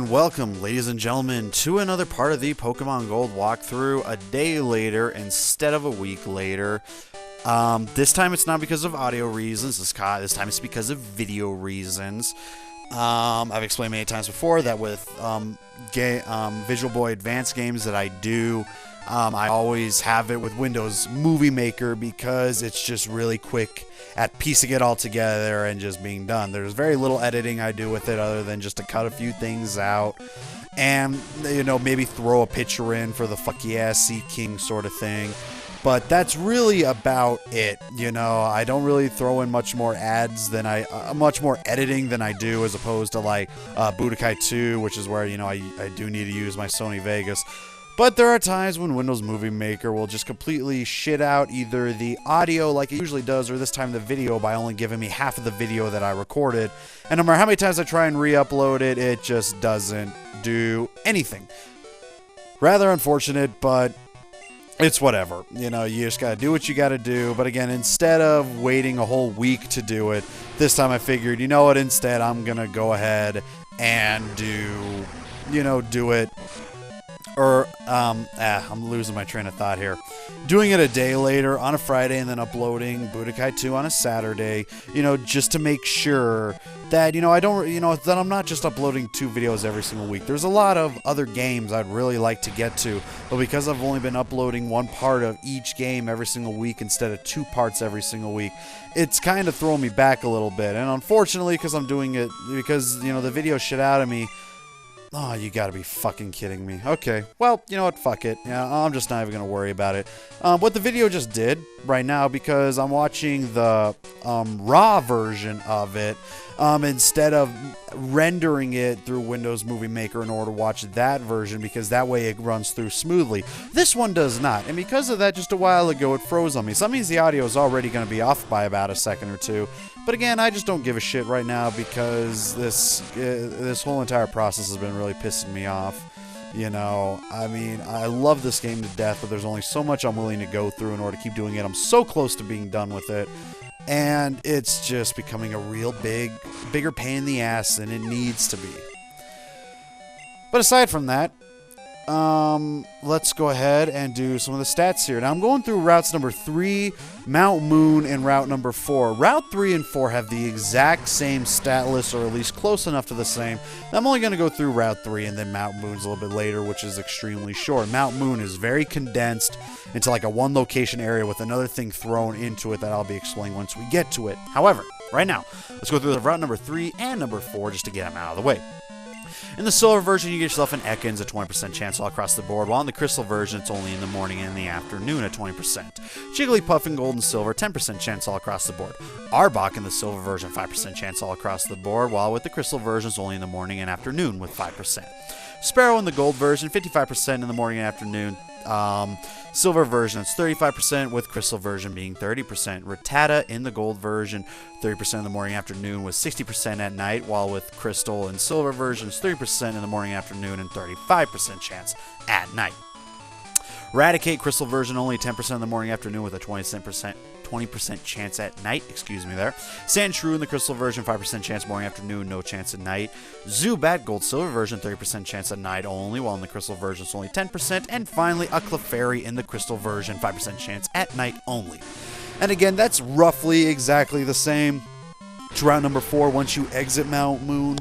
And welcome, ladies and gentlemen, to another part of the Pokemon Gold walkthrough a day later instead of a week later. This time it's not because of audio reasons, this time it's because of video reasons. I've explained many times before that with Visual Boy Advance games that I do, I always have it with Windows Movie Maker because it's just really quick at piecing it all together and just being done. There's very little editing I do with it other than just to cut a few things out and, you know, maybe throw a picture in for the fuck yeah, Sea King sort of thing. But that's really about it, you know. I don't really throw in much more ads than much more editing than I do, as opposed to like Budokai 2, which is where, you know, I do need to use my Sony Vegas. But there are times when Windows Movie Maker will just completely shit out either the audio like it usually does, or this time the video by only giving me half of the video that I recorded. And no matter how many times I try and re-upload it, it just doesn't do anything. Rather unfortunate, but it's whatever. You know, you just gotta do what you gotta do. But again, instead of waiting a whole week to do it, this time I figured, you know what, instead I'm gonna go ahead and do it. Or, I'm losing my train of thought here. Doing it a day later on a Friday and then uploading Budokai 2 on a Saturday, you know, just to make sure that, you know, that I'm not just uploading 2 videos every single week. There's a lot of other games I'd really like to get to, but because I've only been uploading one part of each game every single week instead of 2 parts every single week, it's kind of throwing me back a little bit. And unfortunately, because I'm doing it, because, you know, the video shit out of me. Oh, you gotta be fucking kidding me. Okay, well, you know what, fuck it. Yeah, I'm just not even gonna worry about it. What the video just did right now, because I'm watching the raw version of it, instead of rendering it through Windows Movie Maker in order to watch that version, because that way it runs through smoothly. This one does not, and because of that, just a while ago it froze on me. So that means the audio is already going to be off by about a second or two. But again, I just don't give a shit right now because this whole entire process has been really pissing me off. You know, I mean, I love this game to death, but there's only so much I'm willing to go through in order to keep doing it. I'm so close to being done with it. And it's just becoming a real bigger pain in the ass than it needs to be. But aside from that, let's go ahead and do some of the stats here. Now, I'm going through routes number 3, Mount Moon, and route number 4. Route 3 and 4 have the exact same stat list, or at least close enough to the same. I'm only going to go through route 3 and then Mount Moon's a little bit later, which is extremely short. Mount Moon is very condensed into like a one location area with another thing thrown into it that I'll be explaining once we get to it. However, right now, let's go through the route number 3 and number 4 just to get them out of the way. In the silver version, you get yourself an Ekans, a 20% chance all across the board, while in the crystal version, it's only in the morning and in the afternoon at 20%. Jigglypuff in gold and silver, 10% chance all across the board. Arbok in the silver version, 5% chance all across the board, while with the crystal version, it's only in the morning and afternoon with 5%. Sparrow in the gold version, 55% in the morning and afternoon. Silver version, it's 35%, with crystal version being 30%. Rattata in the gold version, 30% in the morning and afternoon with 60% at night, while with crystal and silver version, it's 30% in the morning and afternoon and 35% chance at night. Raticate crystal version, only 10% in the morning and afternoon with a 20% chance at night, Sandshrew in the crystal version, 5% chance morning afternoon, no chance at night. Zubat gold silver version, 30% chance at night only, while in the crystal version it's only 10%. And finally, a Clefairy in the crystal version, 5% chance at night only. And again, that's roughly exactly the same to route number 4 once you exit Mount Moon.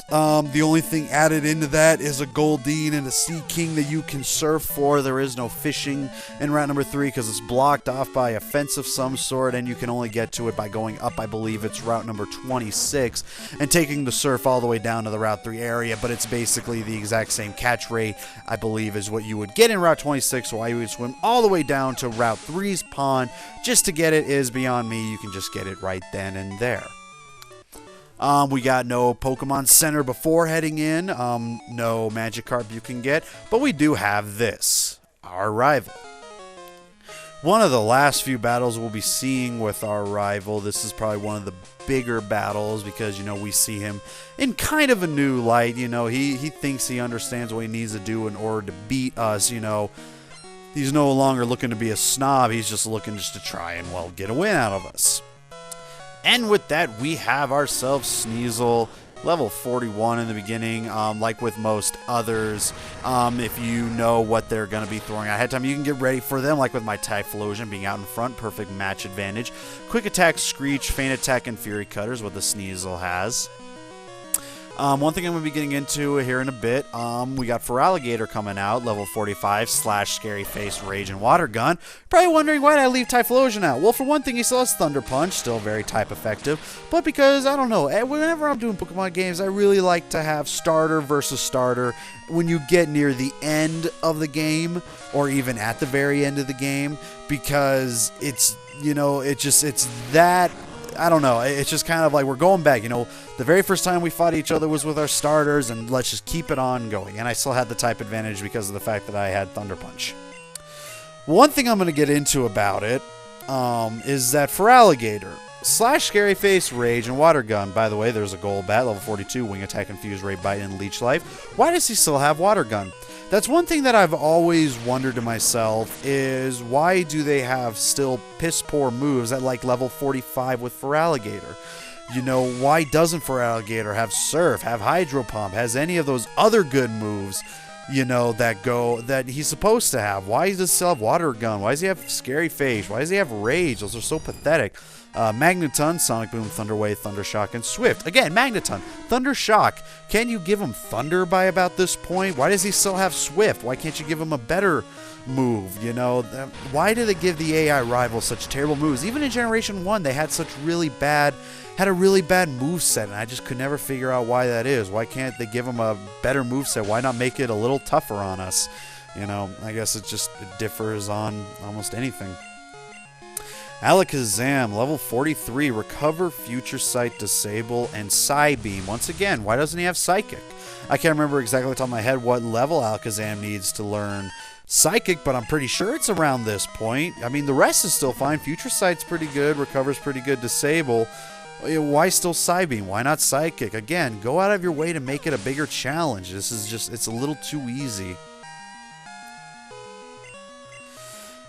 The only thing added into that is a Goldeen and a Sea King that you can surf for. There is no fishing in route number 3 because it's blocked off by a fence of some sort, and you can only get to it by going up, I believe it's route number 26, and taking the surf all the way down to the route 3 area, but it's basically the exact same catch rate, I believe, is what you would get in route 26, so why you would swim all the way down to route 3's pond just to get it is beyond me. You can just get it right then and there. We got no Pokemon Center before heading in, no Magikarp you can get, but we do have this, our rival. One of the last few battles we'll be seeing with our rival. This is probably one of the bigger battles because, you know, we see him in kind of a new light. You know, he thinks he understands what he needs to do in order to beat us, you know. He's no longer looking to be a snob, he's just looking just to try and, well, get a win out of us. And with that, we have ourselves Sneasel, level 41 in the beginning. Like with most others, if you know what they're going to be throwing ahead of time, you can get ready for them, like with my Typhlosion being out in front, perfect match advantage. Quick attack, Screech, feint attack, and Fury Cutter is what the Sneasel has. One thing I'm going to be getting into here in a bit, we got Feraligatr coming out, level 45, slash Scary Face, Rage, and Water Gun. Probably wondering why did I leave Typhlosion out? Well, for one thing, he still has Thunder Punch, still very type effective, but because, I don't know, whenever I'm doing Pokemon games, I really like to have starter versus starter when you get near the end of the game, or even at the very end of the game, because it's, you know, it's that... I don't know. It's just kind of like we're going back. You know, the very first time we fought each other was with our starters, and let's just keep it on going. And I still had the type advantage because of the fact that I had Thunder Punch. One thing I'm going to get into about it is that Feraligatr, slash Scary Face, Rage, and Water Gun. By the way, there's a Golbat, level 42, Wing Attack, Confuse Ray, Bite, and Leech Life. Why does he still have Water Gun? That's one thing that I've always wondered to myself is why do they have still piss poor moves at like level 45 with Feraligatr? You know, why doesn't Feraligatr have Surf, have Hydro Pump, has any of those other good moves, you know, that he's supposed to have? Why does he still have Water Gun? Why does he have Scary Face? Why does he have Rage? Those are so pathetic. Magneton, Sonic Boom, Thunder Wave, Thunder Shock, and Swift. Again, Magneton, Thunder Shock. Can you give him Thunder by about this point? Why does he still have Swift? Why can't you give him a better move? You know, why do they give the AI rivals such terrible moves? Even in Generation 1, they had a really bad moveset, and I just could never figure out why that is. Why can't they give him a better moveset? Why not make it a little tougher on us? You know, I guess it differs on almost anything. Alakazam, level 43, Recover, Future Sight, Disable, and Psybeam. Once again, why doesn't he have Psychic? I can't remember exactly off the top of my head what level Alakazam needs to learn Psychic, but I'm pretty sure it's around this point. I mean, the rest is still fine. Future Sight's pretty good, Recover's pretty good, Disable. Why still Psybeam? Why not Psychic? Again, go out of your way to make it a bigger challenge. This is just, it's a little too easy.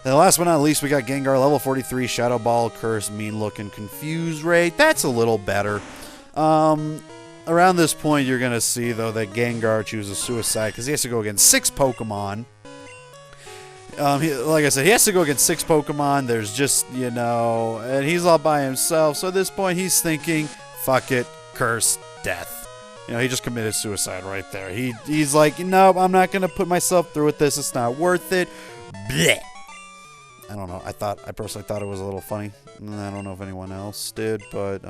And last but not least, we got Gengar, level 43, Shadow Ball, Curse, Mean Look, and Confuse Ray. That's a little better. Around this point, you're going to see, though, that Gengar chooses Suicide because he has to go against 6 Pokemon. Like I said, he has to go against 6 Pokemon. There's just, you know, and he's all by himself. So at this point, he's thinking, fuck it, Curse, Death. You know, he just committed suicide right there. He's like, no, I'm not going to put myself through with this. It's not worth it. Blech. I don't know. I personally thought it was a little funny. I don't know if anyone else did, but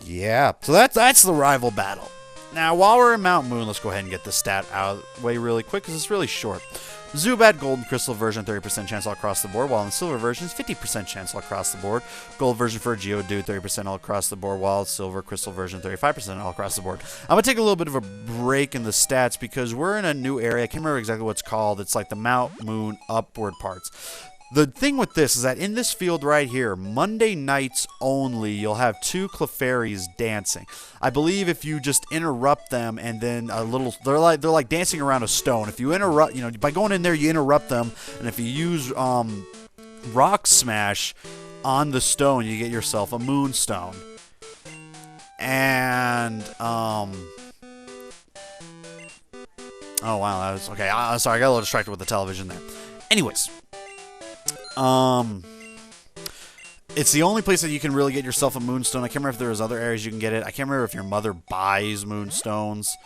yeah. So that's the rival battle. Now, while we're in Mount Moon, let's go ahead and get the stat out of the way really quick because it's really short. Zubat Golden Crystal version, 30% chance all across the board, while in the Silver version, 50% chance all across the board. Gold version for Geodude, 30% all across the board, while Silver Crystal version, 35% all across the board. I'm going to take a little bit of a break in the stats because we're in a new area. I can't remember exactly what it's called. It's like the Mount Moon upward parts. The thing with this is that in this field right here, Monday nights only, you'll have 2 Clefairies dancing. I believe if you just interrupt them and then they're like dancing around a stone. If you interrupt, you know, by going in there, you interrupt them, and if you use Rock Smash on the stone, you get yourself a Moonstone. And oh wow, that was okay. Sorry, I got a little distracted with the television there. Anyways. It's the only place that you can really get yourself a Moonstone. I can't remember if there's other areas you can get it. I can't remember if your mother buys Moonstones.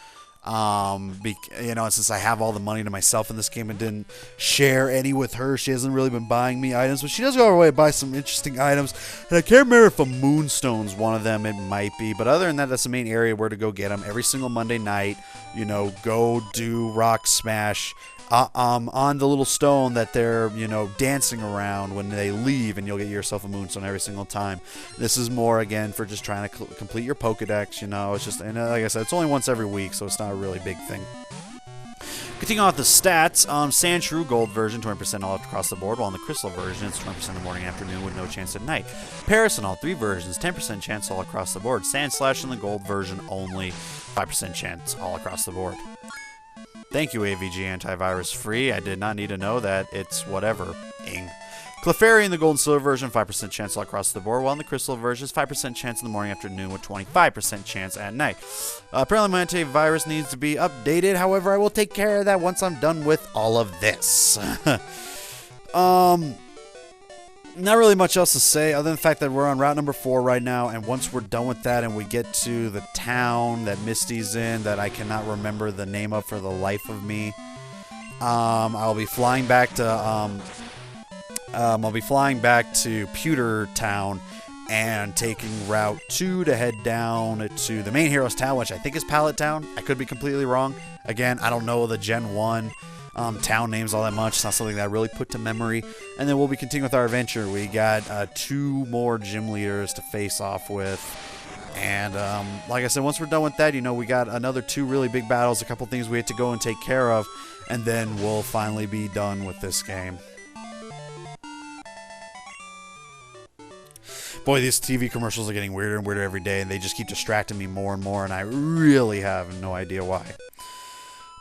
You know, since I have all the money to myself in this game and didn't share any with her, she hasn't really been buying me items, but she does go her way to buy some interesting items. And I can't remember if a Moonstone's one of them. It might be, but other than that, that's the main area where to go get them every single Monday night. You know, go do Rock Smash. On the little stone that they're, you know, dancing around when they leave, and you'll get yourself a Moonstone every single time. This is more, again, for just trying to complete your Pokedex, you know. It's just, and like I said, it's only once every week, so it's not a really big thing. Continuing on with the stats, Sandshrew Gold version, 20% all across the board, while in the Crystal version, it's 20% in the morning and afternoon with no chance at night. Paris in all 3 versions, 10% chance all across the board. Sandslash in the Gold version only, 5% chance all across the board. Thank you, AVG Antivirus Free. I did not need to know that. It's whatever. Ing. Clefairy in the gold and silver version, 5% chance all across the board, while in the crystal version is 5% chance in the morning, afternoon, with 25% chance at night. Apparently my antivirus needs to be updated, however, I will take care of that once I'm done with all of this. Not really much else to say other than the fact that we're on route number 4 right now, and once we're done with that and we get to the town that Misty's in that I cannot remember the name of for the life of me, I'll be flying back to Pewter Town and taking Route 2 to head down to the main hero's town, which I think is Pallet Town. I could be completely wrong. Again, I don't know the Gen 1 town names all that much. It's not something that I really put to memory. And then we'll be continuing with our adventure. We got 2 more gym leaders to face off with. And like I said, once we're done with that, you know, we got another 2 really big battles, a couple things we had to go and take care of, and then we'll finally be done with this game. Boy, these TV commercials are getting weirder and weirder every day, and they just keep distracting me more and more, and I really have no idea why.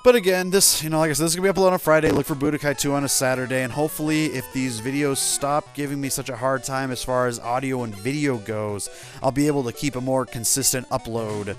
But again, this, you know, like I said, this is going to be uploaded on Friday. Look for Budokai 2 on a Saturday. And hopefully, if these videos stop giving me such a hard time as far as audio and video goes, I'll be able to keep a more consistent upload,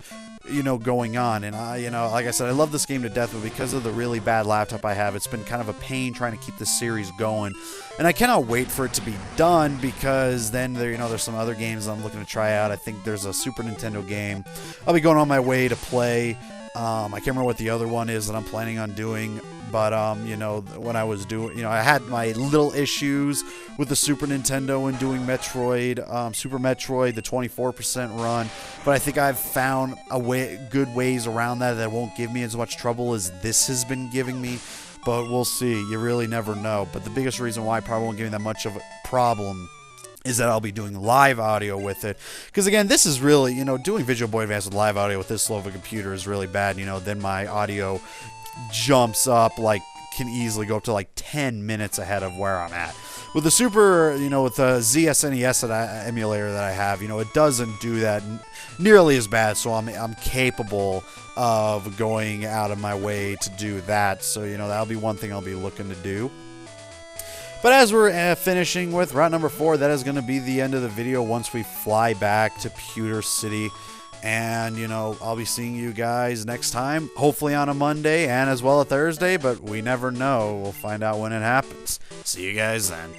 you know, going on. And, you know, like I said, I love this game to death, but because of the really bad laptop I have, it's been kind of a pain trying to keep this series going. And I cannot wait for it to be done, because then there, you know, there's some other games I'm looking to try out. I think there's a Super Nintendo game I'll be going on my way to play. I can't remember what the other one is that I'm planning on doing, but, you know, when I was doing, you know, I had my little issues with the Super Nintendo and doing Metroid, Super Metroid, the 24% run, but I think I've found good ways around that won't give me as much trouble as this has been giving me, but we'll see. You really never know. But the biggest reason why I probably won't give me that much of a problem is that I'll be doing live audio with it. Because again, this is really, you know, doing Visual Boy Advance with live audio with this slow of a computer is really bad. You know, then my audio jumps up, like, can easily go up to like 10 minutes ahead of where I'm at. With the Super, you know, with the ZSNES emulator that I have, you know, it doesn't do that nearly as bad, so I'm capable of going out of my way to do that. So, you know, that'll be one thing I'll be looking to do. But as we're finishing with route number 4, that is going to be the end of the video once we fly back to Pewter City. And, you know, I'll be seeing you guys next time, hopefully on a Monday and as well a Thursday, but we never know. We'll find out when it happens. See you guys then.